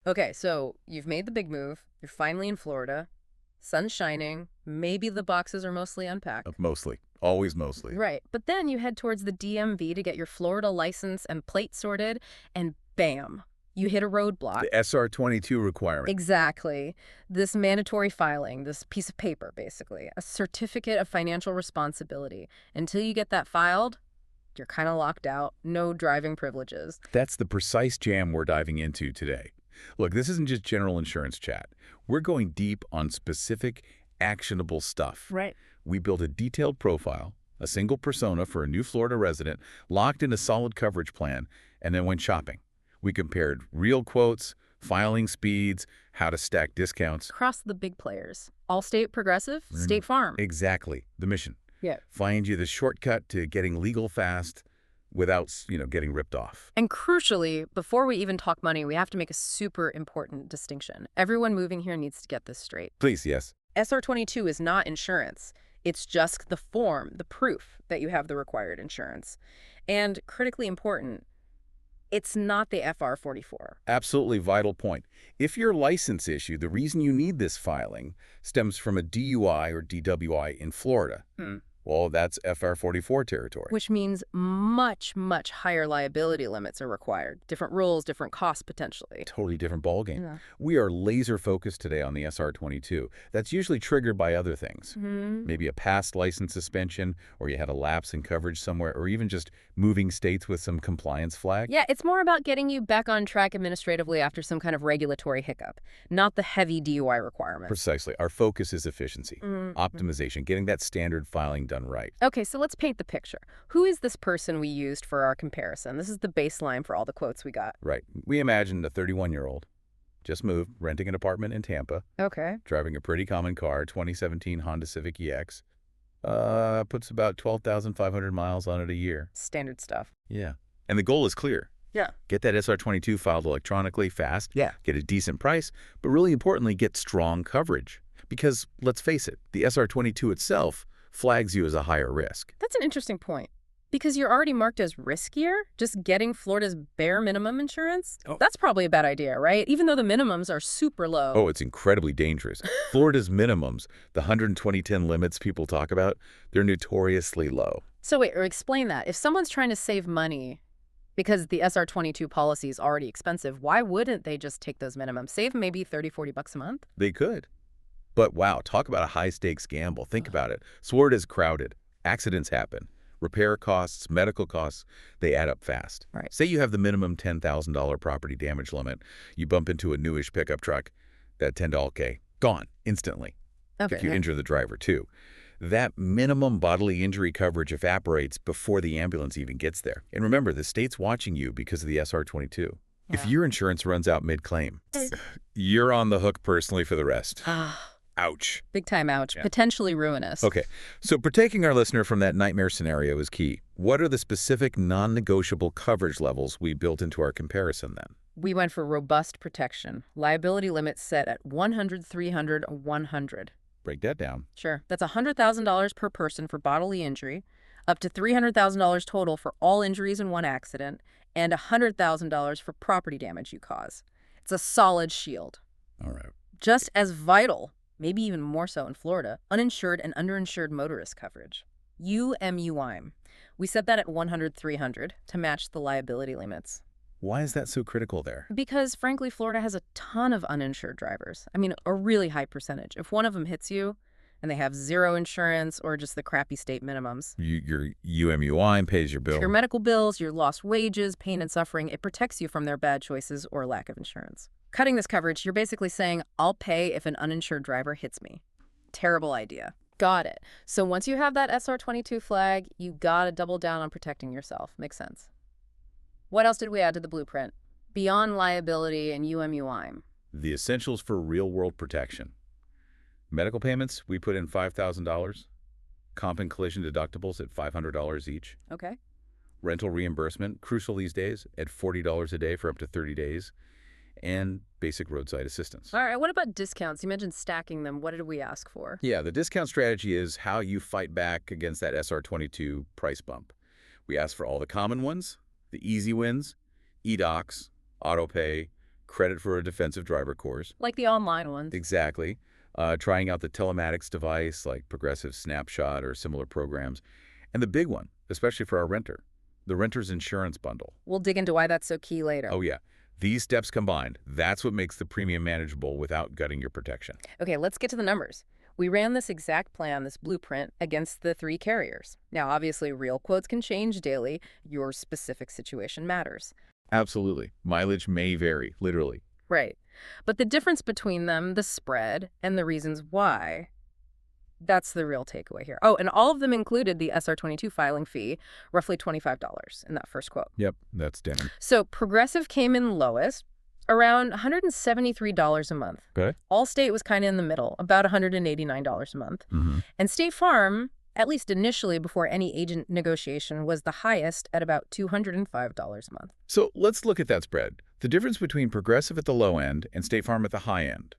Okay, so you've made the big move. You're finally in Florida. Sun's shining. Maybe the boxes are mostly unpacked. Mostly. Always mostly. Right. But then you head towards the DMV to get your Florida license and plate sorted, and bam, you hit a roadblock. The SR-22 requirement. Exactly. This mandatory filing, this piece of paper, basically, a certificate of financial responsibility. Until you get that filed, you're kind of locked out. No driving privileges. That's the precise jam we're diving into today. Look, this isn't just general insurance chat. We're going deep on specific, actionable stuff. Right. We built a detailed profile, a single persona for a new Florida resident, locked in a solid coverage plan, and then went shopping. We compared real quotes, filing speeds, how to stack discounts. Across the big players. Allstate, Progressive, State Farm. Exactly. The mission. Yeah. Find you the shortcut to getting legal fast without, getting ripped off. And crucially, before we even talk money, we have to make a super important distinction. Everyone moving here needs to get this straight. Please, yes. SR-22 is not insurance. It's just the form, the proof that you have the required insurance. And critically important, it's not the FR-44. Absolutely vital point. If your license issue, the reason you need this filing, stems from a DUI or DWI in Florida, well, that's FR-44 territory. Which means much, much higher liability limits are required. Different rules, different costs potentially. Totally different ballgame. Yeah. We are laser focused today on the SR-22. That's usually triggered by other things. Maybe a past license suspension, or you had a lapse in coverage somewhere, or even just moving states with some compliance flag. Yeah, it's more about getting you back on track administratively after some kind of regulatory hiccup, not the heavy DUI requirements. Precisely. Our focus is efficiency, optimization, getting that standard filing done right. Okay, so let's paint the picture. Who is this person we used for our comparison? This is the baseline for all the quotes we got. Right. We imagined a 31-year-old, just moved, renting an apartment in Tampa, Okay. driving a pretty common car, 2017 Honda Civic EX. Puts about 12,500 miles on it a year. Standard stuff. Yeah. And the goal is clear. Yeah. Get that SR-22 filed electronically fast. Yeah. Get a decent price, but really importantly, get strong coverage. Because, let's face it, the SR-22 itself flags you as a higher risk. That's an interesting point. Because you're already marked as riskier, just getting Florida's bare minimum insurance? Oh. That's probably a bad idea, right? Even though the minimums are super low. Oh, it's incredibly dangerous. Florida's minimums, the 120-10 limits people talk about, they're notoriously low. So wait, or explain that. If someone's trying to save money because the SR-22 policy is already expensive, why wouldn't they just take those minimums? Save maybe $30-40 a month? They could. But wow, talk about a high-stakes gamble. Think about it. Florida's crowded. Accidents happen. Repair costs, medical costs, they add up fast. Right. Say you have the minimum $10,000 property damage limit. You bump into a newish pickup truck, that $10K, gone instantly. Okay. If you injure the driver, too. That minimum bodily injury coverage evaporates before the ambulance even gets there. And remember, the state's watching you because of the SR-22. If your insurance runs out mid-claim, you're on the hook personally for the rest. Ouch. Big time ouch. Yeah. Potentially ruinous. Okay, so protecting our listener from that nightmare scenario is key. What are the specific non-negotiable coverage levels we built into our comparison then? We went for robust protection. Liability limits set at $100, $300, or $100. Break that down. Sure. That's $100,000 per person for bodily injury, up to $300,000 total for all injuries in one accident, and $100,000 for property damage you cause. It's a solid shield. All right. Just as vital, maybe even more so in Florida, uninsured and underinsured motorist coverage. UMUIM. We set that at $100, $300 to match the liability limits. Why is that so critical there? Because, frankly, Florida has a ton of uninsured drivers. I mean, a really high percentage. If one of them hits you and they have zero insurance or just the crappy state minimums. Your UMUI pays your bill. Your medical bills, your lost wages, pain and suffering, it protects you from their bad choices or lack of insurance. Cutting this coverage, you're basically saying, I'll pay if an uninsured driver hits me. Terrible idea. Got it. So once you have that SR-22 flag, you gotta double down on protecting yourself. Makes sense. What else did we add to the blueprint? Beyond liability and UMUIM. The essentials for real-world protection. Medical payments, we put in $5,000. Comp and collision deductibles at $500 each. Okay. Rental reimbursement, crucial these days, at $40 a day for up to 30 days. And basic roadside assistance. All right, what about discounts? You mentioned stacking them. What did we ask for? Yeah, the discount strategy is how you fight back against that SR-22 price bump. We ask for all the common ones, the easy wins, eDocs, AutoPay, credit for a defensive driver course. Like the online ones. Exactly. Trying out the telematics device like Progressive Snapshot or similar programs. And the big one, especially for our renter, the renter's insurance bundle. We'll dig into why that's so key later. Oh, yeah. These steps combined, that's what makes the premium manageable without gutting your protection. Okay, let's get to the numbers. We ran this exact plan, this blueprint, against the 3 carriers. Now, obviously, real quotes can change daily. Your specific situation matters. Absolutely. Mileage may vary, literally. Right. But the difference between them, the spread, and the reasons why, that's the real takeaway here. Oh, and all of them included the SR-22 filing fee, roughly $25 in that first quote. Yep, that's denim. So Progressive came in lowest, around $173 a month. Okay. Allstate was kind of in the middle, about $189 a month. Mm-hmm. And State Farm, at least initially before any agent negotiation, was the highest at about $205 a month. So let's look at that spread. The difference between Progressive at the low end and State Farm at the high end,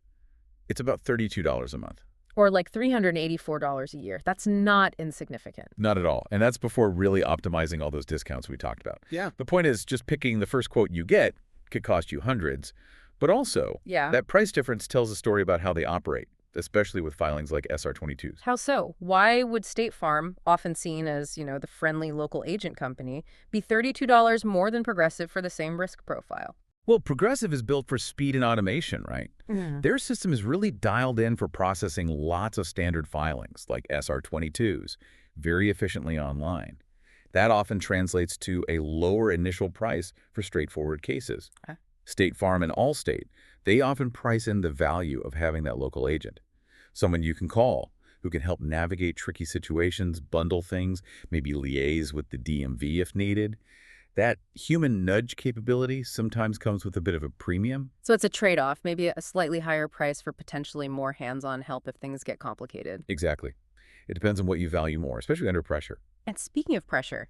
it's about $32 a month. Or like $384 a year. That's not insignificant. Not at all. And that's before really optimizing all those discounts we talked about. Yeah. The point is just picking the first quote you get could cost you hundreds. But also, that price difference tells a story about how they operate, especially with filings like SR-22s. How so? Why would State Farm, often seen as, the friendly local agent company, be $32 more than Progressive for the same risk profile? Well, Progressive is built for speed and automation, right? Mm. Their system is really dialed in for processing lots of standard filings, like SR-22s, very efficiently online. That often translates to a lower initial price for straightforward cases. Okay. State Farm and Allstate, they often price in the value of having that local agent. Someone you can call, who can help navigate tricky situations, bundle things, maybe liaise with the DMV if needed. That human nudge capability sometimes comes with a bit of a premium. So it's a trade-off, maybe a slightly higher price for potentially more hands-on help if things get complicated. Exactly. It depends on what you value more, especially under pressure. And speaking of pressure,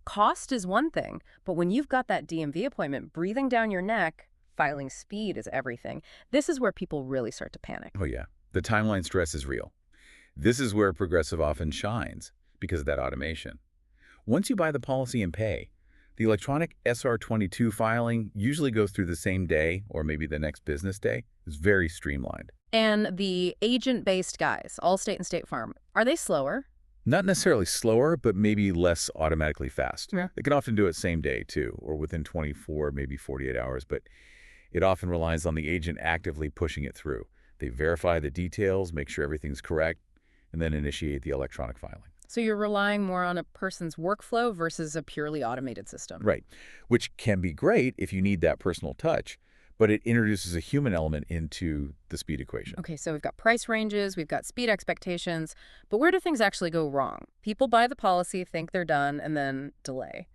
cost is one thing, but when you've got that DMV appointment breathing down your neck, filing speed is everything. This is where people really start to panic. Oh, yeah. The timeline stress is real. This is where Progressive often shines because of that automation. Once you buy the policy and pay, the electronic SR-22 filing usually goes through the same day or maybe the next business day. It's very streamlined. And the agent-based guys, Allstate and State Farm, are they slower? Not necessarily slower, but maybe less automatically fast. Yeah. They can often do it same day, too, or within 24, maybe 48 hours, but it often relies on the agent actively pushing it through. They verify the details, make sure everything's correct, and then initiate the electronic filing. So you're relying more on a person's workflow versus a purely automated system. Right, which can be great if you need that personal touch, but it introduces a human element into the speed equation. Okay, so we've got price ranges, we've got speed expectations, but where do things actually go wrong? People buy the policy, think they're done, and then delay.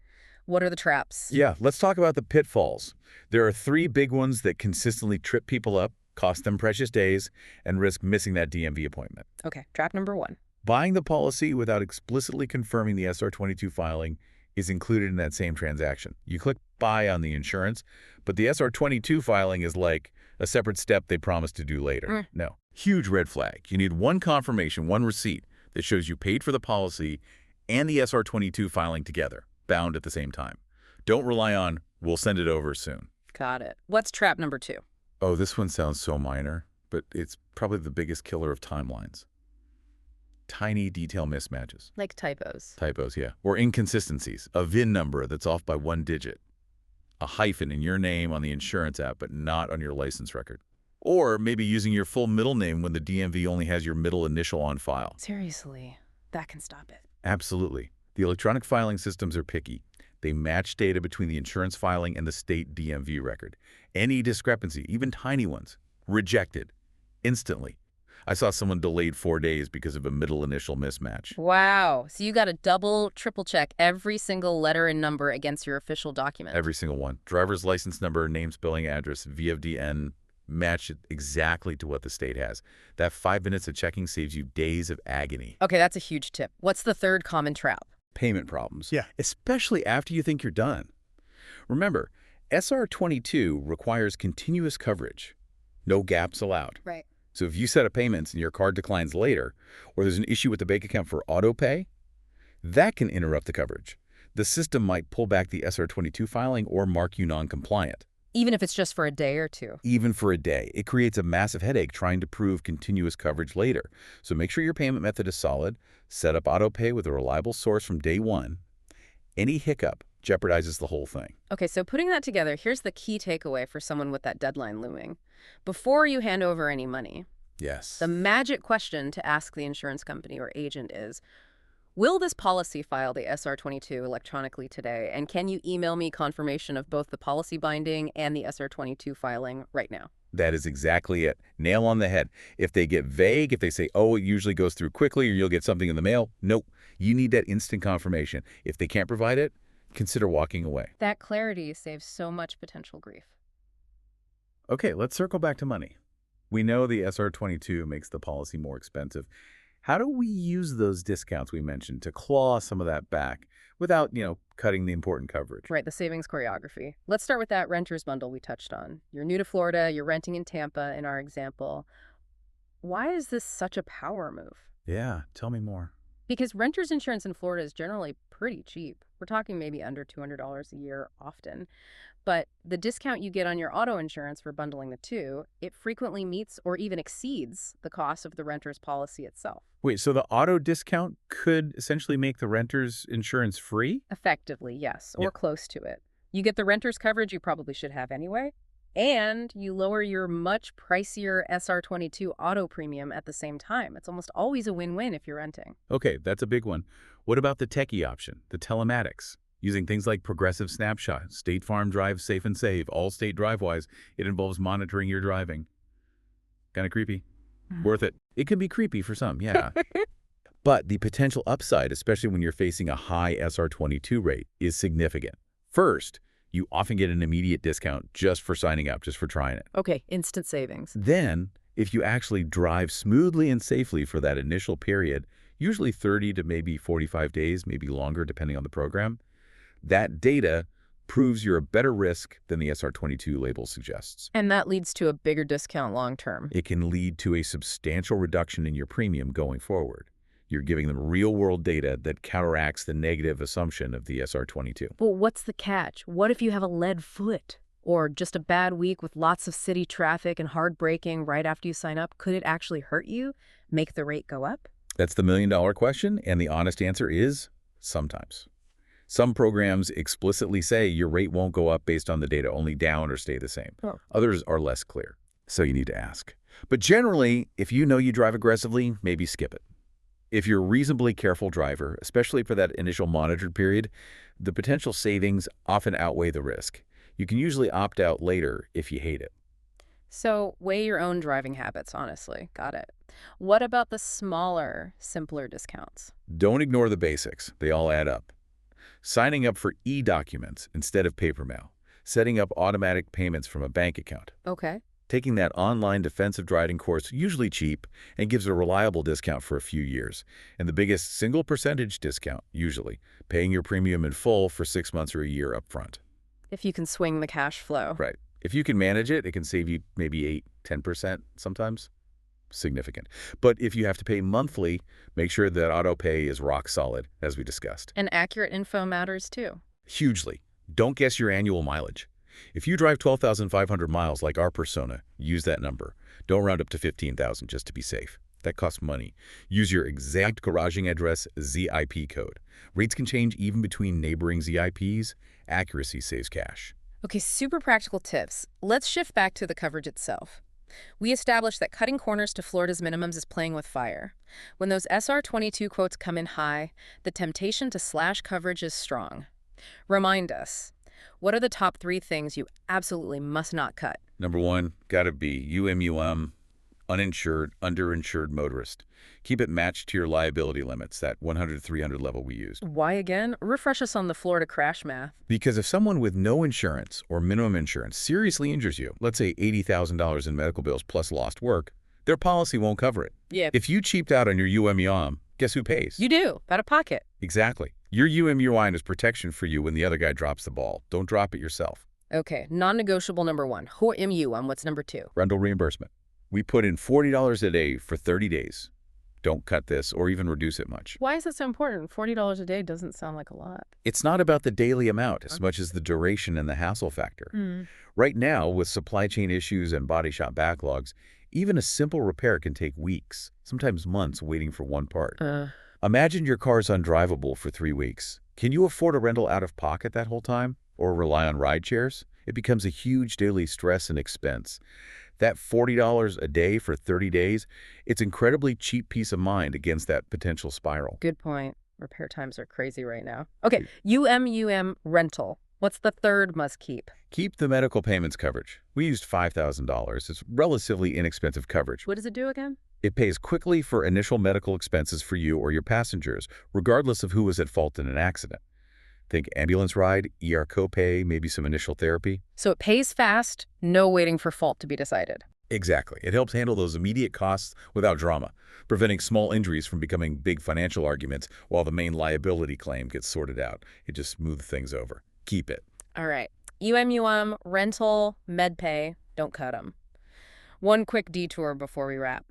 What are the traps? Yeah, let's talk about the pitfalls. There are 3 big ones that consistently trip people up, cost them precious days, and risk missing that DMV appointment. Okay, trap number 1. Buying the policy without explicitly confirming the SR-22 filing is included in that same transaction. You click buy on the insurance, but the SR-22 filing is like a separate step they promised to do later. No. Huge red flag. You need one confirmation, one receipt that shows you paid for the policy and the SR-22 filing together, bound at the same time. Don't rely on, we'll send it over soon. Got it. What's trap number 2? Oh, this one sounds so minor, but it's probably the biggest killer of timelines. Tiny detail mismatches. Like typos. Typos, yeah. Or inconsistencies. A VIN number that's off by 1 digit. A hyphen in your name on the insurance app, but not on your license record. Or maybe using your full middle name when the DMV only has your middle initial on file. Seriously, that can stop it. Absolutely. The electronic filing systems are picky. They match data between the insurance filing and the state DMV record. Any discrepancy, even tiny ones, rejected instantly. I saw someone delayed 4 days because of a middle initial mismatch. Wow. So you got to double, triple check every single letter and number against your official document. Every single one. Driver's license number, name, spelling, address, VFDN, match it exactly to what the state has. That 5 minutes of checking saves you days of agony. Okay, that's a huge tip. What's the third common trap? Payment problems. Yeah. Especially after you think you're done. Remember, SR-22 requires continuous coverage. No gaps allowed. Right. So if you set up payments and your card declines later, or there's an issue with the bank account for auto pay, that can interrupt the coverage. The system might pull back the SR-22 filing or mark you non-compliant. Even if it's just for a day or two. Even for a day. It creates a massive headache trying to prove continuous coverage later. So make sure your payment method is solid. Set up auto pay with a reliable source from day one. Any hiccup jeopardizes the whole thing. Okay, so putting that together, here's the key takeaway for someone with that deadline looming. Before you hand over any money, Yes. the magic question to ask the insurance company or agent is, will this policy file the SR-22 electronically today? And can you email me confirmation of both the policy binding and the SR-22 filing right now? That is exactly it. Nail on the head. If they get vague, if they say, oh, it usually goes through quickly or you'll get something in the mail, nope. You need that instant confirmation. If they can't provide it, consider walking away. That clarity saves so much potential grief. Okay, let's circle back to money. We know the SR-22 makes the policy more expensive. How do we use those discounts we mentioned to claw some of that back without, cutting the important coverage? Right, the savings choreography. Let's start with that renter's bundle we touched on. You're new to Florida, you're renting in Tampa in our example. Why is this such a power move? Yeah, tell me more. Because renter's insurance in Florida is generally pretty cheap. We're talking maybe under $200 a year often. But the discount you get on your auto insurance for bundling the two, it frequently meets or even exceeds the cost of the renter's policy itself. Wait, so the auto discount could essentially make the renter's insurance free? Effectively, yes, or Yeah. close to it. You get the renter's coverage you probably should have anyway, and you lower your much pricier SR-22 auto premium at the same time. It's almost always a win-win if you're renting. Okay, that's a big one. What about the techie option, the telematics? Using things like Progressive Snapshot, State Farm Drive Safe and Save, Allstate DriveWise, it involves monitoring your driving. Kind of creepy. Worth it. It can be creepy for some, yeah. But the potential upside, especially when you're facing a high SR-22 rate, is significant. First, you often get an immediate discount just for signing up, just for trying it. Okay, instant savings. Then, if you actually drive smoothly and safely for that initial period, usually 30 to maybe 45 days, maybe longer depending on the program, that data proves you're a better risk than the SR-22 label suggests. And that leads to a bigger discount long term. It can lead to a substantial reduction in your premium going forward. You're giving them real-world data that counteracts the negative assumption of the SR-22. But what's the catch? What if you have a lead foot? Or just a bad week with lots of city traffic and hard braking right after you sign up? Could it actually hurt you? Make the rate go up? That's the million-dollar question, and the honest answer is sometimes. Some programs explicitly say your rate won't go up based on the data, only down or stay the same. Oh. Others are less clear, so you need to ask. But generally, if you know you drive aggressively, maybe skip it. If you're a reasonably careful driver, especially for that initial monitored period, the potential savings often outweigh the risk. You can usually opt out later if you hate it. So weigh your own driving habits, honestly. Got it. What about the smaller, simpler discounts? Don't ignore the basics. They all add up. Signing up for e-documents instead of paper mail. Setting up automatic payments from a bank account. Okay. Taking that online defensive driving course, usually cheap, and gives a reliable discount for a few years. And the biggest single percentage discount, usually, paying your premium in full for 6 months or a year up front. If you can swing the cash flow. Right. If you can manage it, it can save you maybe 8–10% sometimes. Significant. But if you have to pay monthly, make sure that auto pay is rock solid, as we discussed. And accurate info matters too. Hugely. Don't guess your annual mileage. If you drive 12,500 miles like our persona, use that number. Don't round up to 15,000 just to be safe. That costs money. Use your exact garaging address ZIP code. Rates can change even between neighboring ZIPs. Accuracy saves cash. Okay, super practical tips. Let's shift back to the coverage itself. We established that cutting corners to Florida's minimums is playing with fire. When those SR-22 quotes come in high, the temptation to slash coverage is strong. Remind us, what are the top 3 things you absolutely must not cut? Number 1, gotta be UMUM, uninsured, underinsured motorist. Keep it matched to your liability limits, that 100–300 level we used. Why again? Refresh us on the Florida crash math. Because if someone with no insurance or minimum insurance seriously injures you, let's say $80,000 in medical bills plus lost work, their policy won't cover it. Yeah. If you cheaped out on your UMUM, guess who pays? You do, out of pocket. Exactly. Your UMUM is protection for you when the other guy drops the ball. Don't drop it yourself. Okay, non-negotiable number 1. HOMU, what's number 2? Rental reimbursement. We put in $40 a day for 30 days. Don't cut this or even reduce it much. Why is that so important? $40 a day doesn't sound like a lot. It's not about the daily amount as much as the duration and the hassle factor. Right now, with supply chain issues and body shop backlogs, even a simple repair can take weeks, sometimes months waiting for one part. Imagine your car's undrivable for 3 weeks. Can you afford a rental out of pocket that whole time? Or rely on ride shares? It becomes a huge daily stress and expense. That $40 a day for 30 days, it's incredibly cheap peace of mind against that potential spiral. Good point. Repair times are crazy right now. Okay, UM rental. What's the third must keep? Keep the medical payments coverage. We used $5,000. It's relatively inexpensive coverage. What does it do again? It pays quickly for initial medical expenses for you or your passengers, regardless of who was at fault in an accident. Think ambulance ride, ER copay, maybe some initial therapy. So it pays fast, no waiting for fault to be decided. Exactly. It helps handle those immediate costs without drama, preventing small injuries from becoming big financial arguments while the main liability claim gets sorted out. It just smooths things over. Keep it. All right. rental, MedPay, don't cut them. One quick detour before we wrap.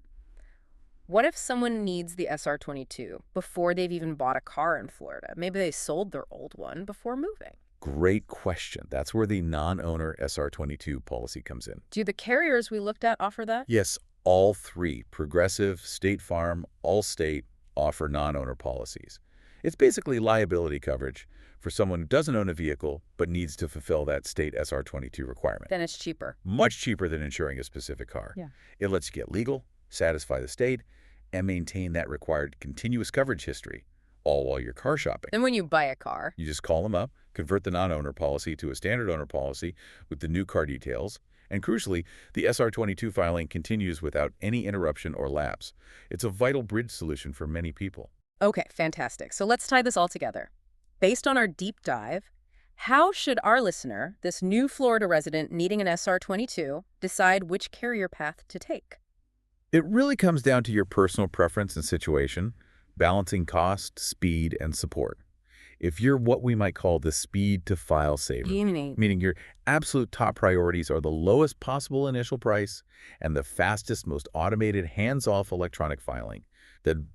What if someone needs the SR-22 before they've even bought a car in Florida? Maybe they sold their old one before moving. Great question. That's where the non-owner SR-22 policy comes in. Do the carriers we looked at offer that? Yes, all three, Progressive, State Farm, Allstate, offer non-owner policies. It's basically liability coverage for someone who doesn't own a vehicle but needs to fulfill that state SR-22 requirement. Then it's cheaper. Much cheaper than insuring a specific car. Yeah. It lets you get legal, satisfy the state, and maintain that required continuous coverage history, all while you're car shopping. Then when you buy a car, You just call them up, convert the non-owner policy to a standard owner policy with the new car details, and crucially, the SR-22 filing continues without any interruption or lapse. It's a vital bridge solution for many people. Okay, fantastic. So let's tie this all together. Based on our deep dive, how should our listener, this new Florida resident needing an SR-22, decide which carrier path to take? It really comes down to your personal preference and situation, balancing cost, speed, and support. If you're what we might call the speed to file saver, meaning your absolute top priorities are the lowest possible initial price and the fastest, most automated hands-off electronic filing, then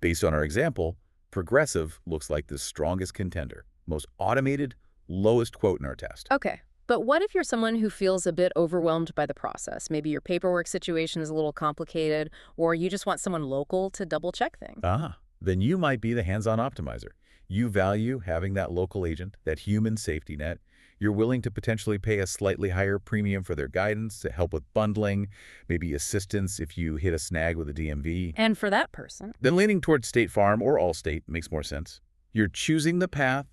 based on our example, Progressive looks like the strongest contender, most automated, lowest quote in our test. Okay, but what if you're someone who feels a bit overwhelmed by the process? Maybe your paperwork situation is a little complicated, or you just want someone local to double-check things. Then you might be the hands-on optimizer. You value having that local agent, that human safety net. You're willing to potentially pay a slightly higher premium for their guidance to help with bundling, maybe assistance if you hit a snag with a DMV. And for that person, Then leaning towards State Farm or Allstate makes more sense. You're choosing the path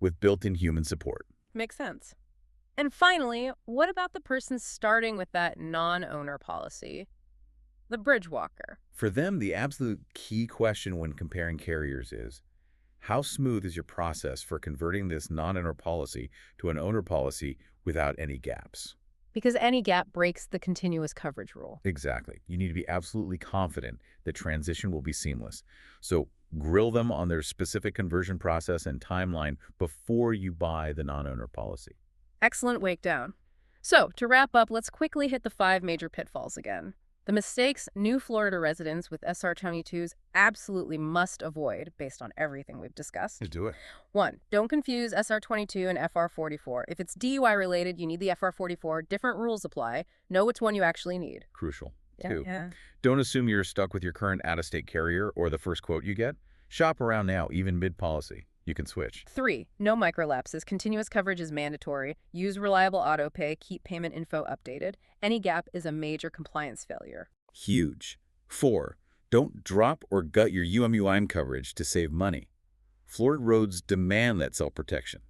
with built-in human support. makes sense. And finally, what about the person starting with that non-owner policy, the bridge walker? For them, the absolute key question when comparing carriers is, how smooth is your process for converting this non-owner policy to an owner policy without any gaps? Because any gap breaks the continuous coverage rule. Exactly. You need to be absolutely confident that transition will be seamless. So grill them on their specific conversion process and timeline before you buy the non-owner policy. Excellent wake down. So, to wrap up, let's quickly hit the 5 major pitfalls again. The mistakes new Florida residents with SR-22s absolutely must avoid based on everything we've discussed. Let's do it. 1. Don't confuse SR-22 and FR-44. If it's DUI related, you need the FR-44. Different rules apply. Know which one you actually need. Crucial. Yeah. 2. Don't assume you're stuck with your current out-of-state carrier or the first quote you get. Shop around now, even mid-policy. You can switch. 3. No microlapses. Continuous coverage is mandatory. Use reliable auto pay. Keep payment info updated. Any gap is a major compliance failure. Huge. 4. Don't drop or gut your UM/UIM coverage to save money. Florida roads demand that self-protection.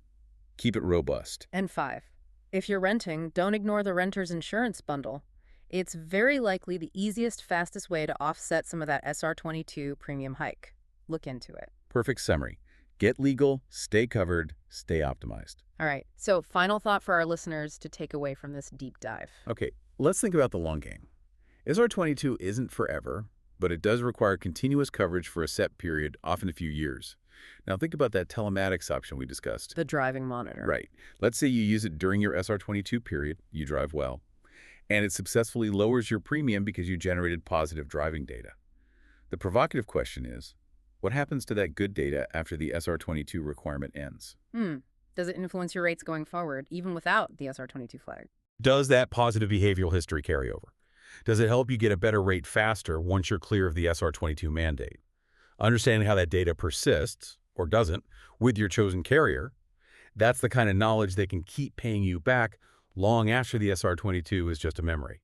Keep it robust. And 5. If you're renting, don't ignore the renter's insurance bundle. It's very likely the easiest, fastest way to offset some of that SR-22 premium hike. Look into it. Perfect summary. Get legal, stay covered, stay optimized. All right, so final thought for our listeners to take away from this deep dive. Okay, let's think about the long game. SR-22 isn't forever, but it does require continuous coverage for a set period, often a few years. Now think about that telematics option we discussed. The driving monitor. Right. Let's say you use it during your SR-22 period, you drive well, and it successfully lowers your premium because you generated positive driving data. The provocative question is, what happens to that good data after the SR-22 requirement ends? Does it influence your rates going forward, even without the SR-22 flag? Does that positive behavioral history carry over? Does it help you get a better rate faster once you're clear of the SR-22 mandate? Understanding how that data persists, or doesn't, with your chosen carrier, that's the kind of knowledge that can keep paying you back long after the SR-22 is just a memory.